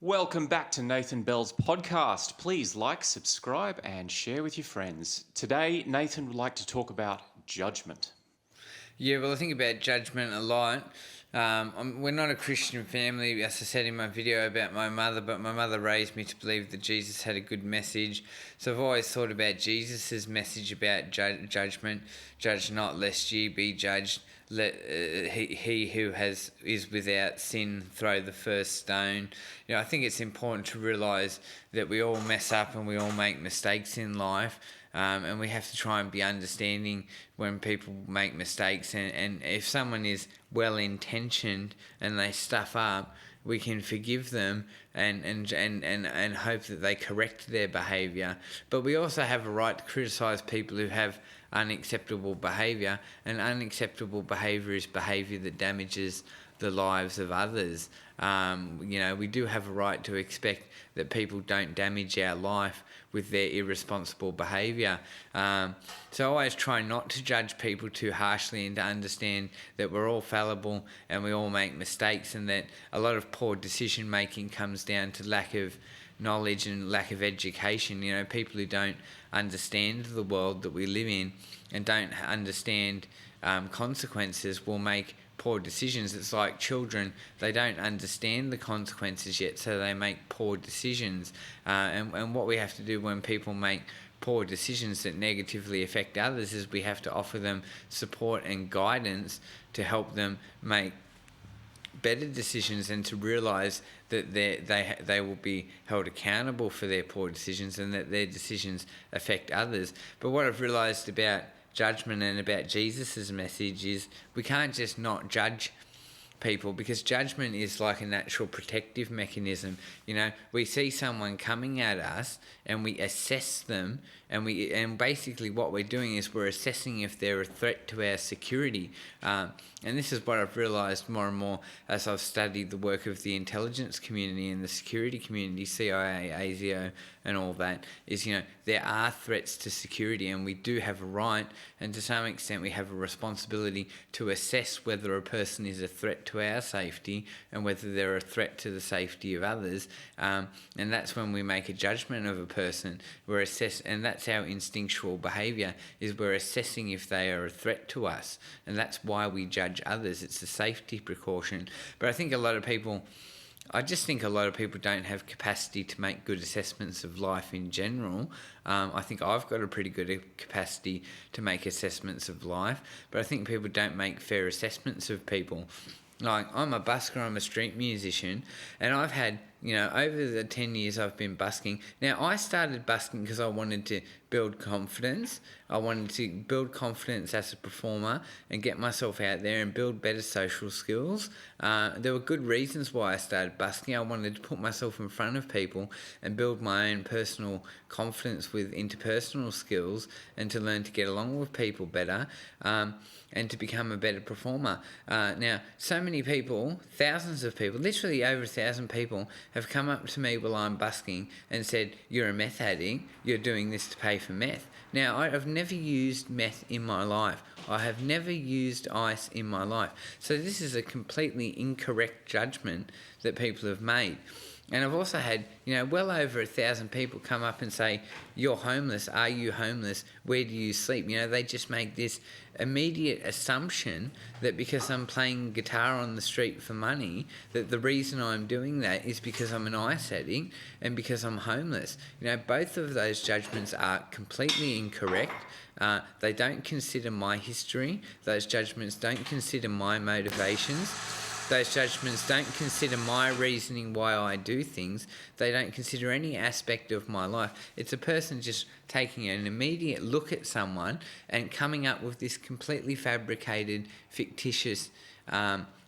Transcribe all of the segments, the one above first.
Welcome back to Nathan Bell's podcast. Please like, subscribe, and share with your friends. Today, Nathan would like to talk about judgment. Yeah, well, I think about judgment a lot. We're not a Christian family, as I said in my video about my mother, but my mother raised me to believe that Jesus had a good message. So I've always thought about Jesus' message about judgment. Judge not, lest ye be judged. Let he who is without sin throw the first stone. I think it's important to realise that we all mess up and we all make mistakes in life. And we have to try and be understanding when people make mistakes. And if someone is well-intentioned and they stuff up, we can forgive them and hope that they correct their behaviour. But we also have a right to criticise people who have unacceptable behaviour, and unacceptable behaviour is behaviour that damages the lives of others. We do have a right to expect that people don't damage our life with their irresponsible behaviour. So I always try not to judge people too harshly and to understand that we're all fallible and we all make mistakes, and that a lot of poor decision making comes down to lack of knowledge and lack of education. People who don't understand the world that we live in and don't understand consequences will make poor decisions. It's like children, they don't understand the consequences yet, so they make poor decisions. And what we have to do when people make poor decisions that negatively affect others is we have to offer them support and guidance to help them make better decisions, and to realise that they will be held accountable for their poor decisions and that their decisions affect others. But what I've realised about judgment and about Jesus' message is we can't just not judge people, because judgment is like a natural protective mechanism. We see someone coming at us and we assess them, and basically what we're doing is we're assessing if they're a threat to our security. And this is what I've realised more and more as I've studied the work of the intelligence community and the security community, CIA, ASIO, and all that, is, there are threats to security, and we do have a right, and to some extent we have a responsibility to assess whether a person is a threat to our safety and whether they're a threat to the safety of others. And that's when we make a judgment of a person. And that's our instinctual behaviour, is we're assessing if they are a threat to us, and that's why we judge others. It's a safety precaution. But I just think a lot of people don't have capacity to make good assessments of life in general. I think I've got a pretty good capacity to make assessments of life, but I think people don't make fair assessments of people. Like, I'm a busker, I'm a street musician, and I've had, over the 10 years I've been busking. Now, I started busking because I wanted to build confidence. I wanted to build confidence as a performer and get myself out there and build better social skills. There were good reasons why I started busking. I wanted to put myself in front of people and build my own personal confidence with interpersonal skills, and to learn to get along with people better, and to become a better performer. Now, so many people, thousands of people, literally over 1,000 people, have come up to me while I'm busking and said, "You're a meth addict, you're doing this to pay for meth." Now, I've never used meth in my life. I have never used ice in my life. So this is a completely incorrect judgment that people have made. And I've also had, well over 1,000 people come up and say, "You're homeless. Are you homeless? Where do you sleep?" They just make this immediate assumption that because I'm playing guitar on the street for money, that the reason I'm doing that is because I'm an ice addict and because I'm homeless. Both of those judgments are completely incorrect. They don't consider my history. Those judgments don't consider my motivations. Those judgments don't consider my reasoning why I do things. They don't consider any aspect of my life. It's a person just taking an immediate look at someone and coming up with this completely fabricated, fictitious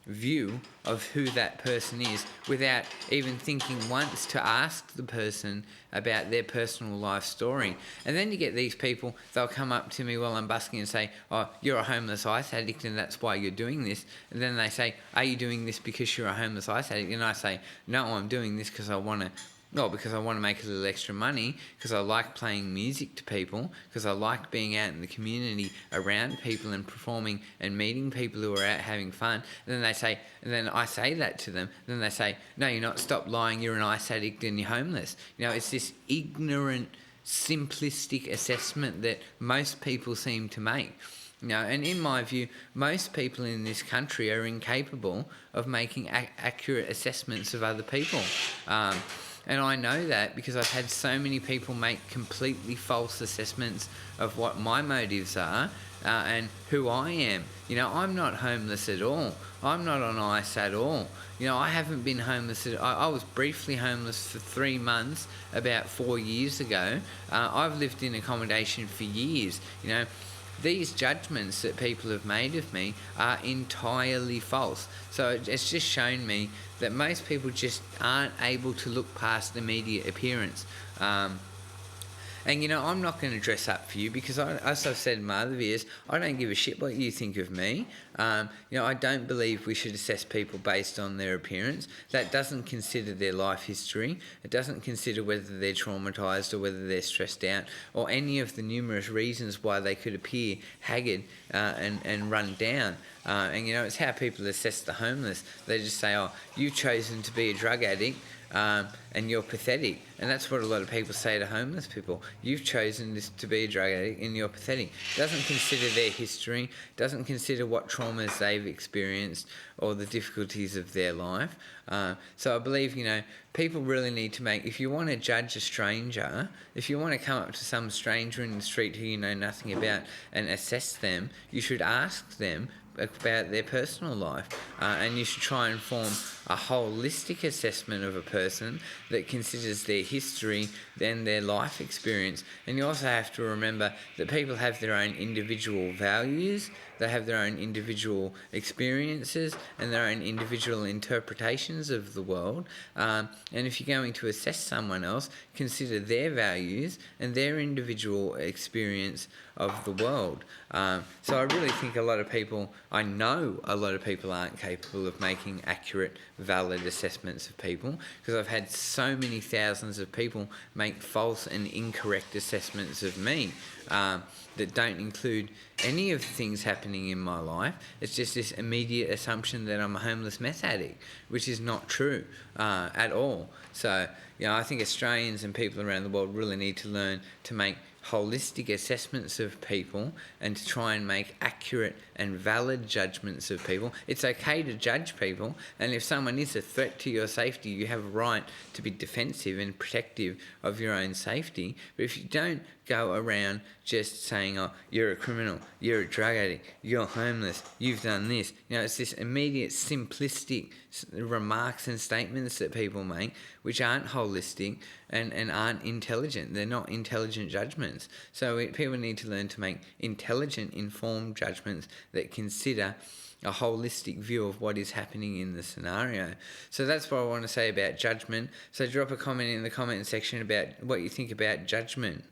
view of who that person is, without even thinking once to ask the person about their personal life story. And then you get these people, they'll come up to me while I'm busking and say, "Oh, you're a homeless ice addict and that's why you're doing this." And then they say, "Are you doing this because you're a homeless ice addict?" And I say, "No, I'm doing this because I want to Well, because I want to make a little extra money, because I like playing music to people, because I like being out in the community around people and performing and meeting people who are out having fun. And then I say that to them. And then they say, no, you're not. Stop lying. You're an ice addict and you're homeless. It's this ignorant, simplistic assessment that most people seem to make. And in my view, most people in this country are incapable of making accurate assessments of other people. And I know that because I've had so many people make completely false assessments of what my motives are and who I am. I'm not homeless at all. I'm not on ice at all. I haven't been homeless. I was briefly homeless for 3 months about 4 years ago. I've lived in accommodation for years. These judgments that people have made of me are entirely false. So it's just shown me that most people just aren't able to look past immediate appearance. And I'm not going to dress up for you because, as I've said in my other videos, I don't give a shit what you think of me. I don't believe we should assess people based on their appearance. That doesn't consider their life history. It doesn't consider whether they're traumatised or whether they're stressed out or any of the numerous reasons why they could appear haggard and run down. And it's how people assess the homeless. They just say, oh, you've chosen to be a drug addict. And you're pathetic. And that's what a lot of people say to homeless people. You've chosen this to be a drug addict and you're pathetic. Doesn't consider their history, doesn't consider what traumas they've experienced or the difficulties of their life. So I believe, people really need to if you want to judge a stranger, if you want to come up to some stranger in the street who you know nothing about and assess them, you should ask them about their personal life, and you should try and form a holistic assessment of a person that considers their history, then their life experience. And you also have to remember that people have their own individual values, they have their own individual experiences and their own individual interpretations of the world. And if you're going to assess someone else, consider their values and their individual experience of the world. So I really think I know a lot of people aren't capable of making accurate, valid assessments of people, because I've had so many thousands of people make false and incorrect assessments of me that don't include any of the things happening in my life. It's just this immediate assumption that I'm a homeless meth addict, which is not true at all. So, I think Australians and people around the world really need to learn to make holistic assessments of people and to try and make accurate and valid judgments of people. It's okay to judge people, and if someone is a threat to your safety, you have a right to be defensive and protective of your own safety. But if you don't go around just saying, oh, you're a criminal, you're a drug addict, you're homeless, you've done this. It's this immediate simplistic remarks and statements that people make which aren't holistic and aren't intelligent. They're not intelligent judgments. So people need to learn to make intelligent, informed judgments that consider a holistic view of what is happening in the scenario. So that's what I want to say about judgment. So drop a comment in the comment section about what you think about judgment.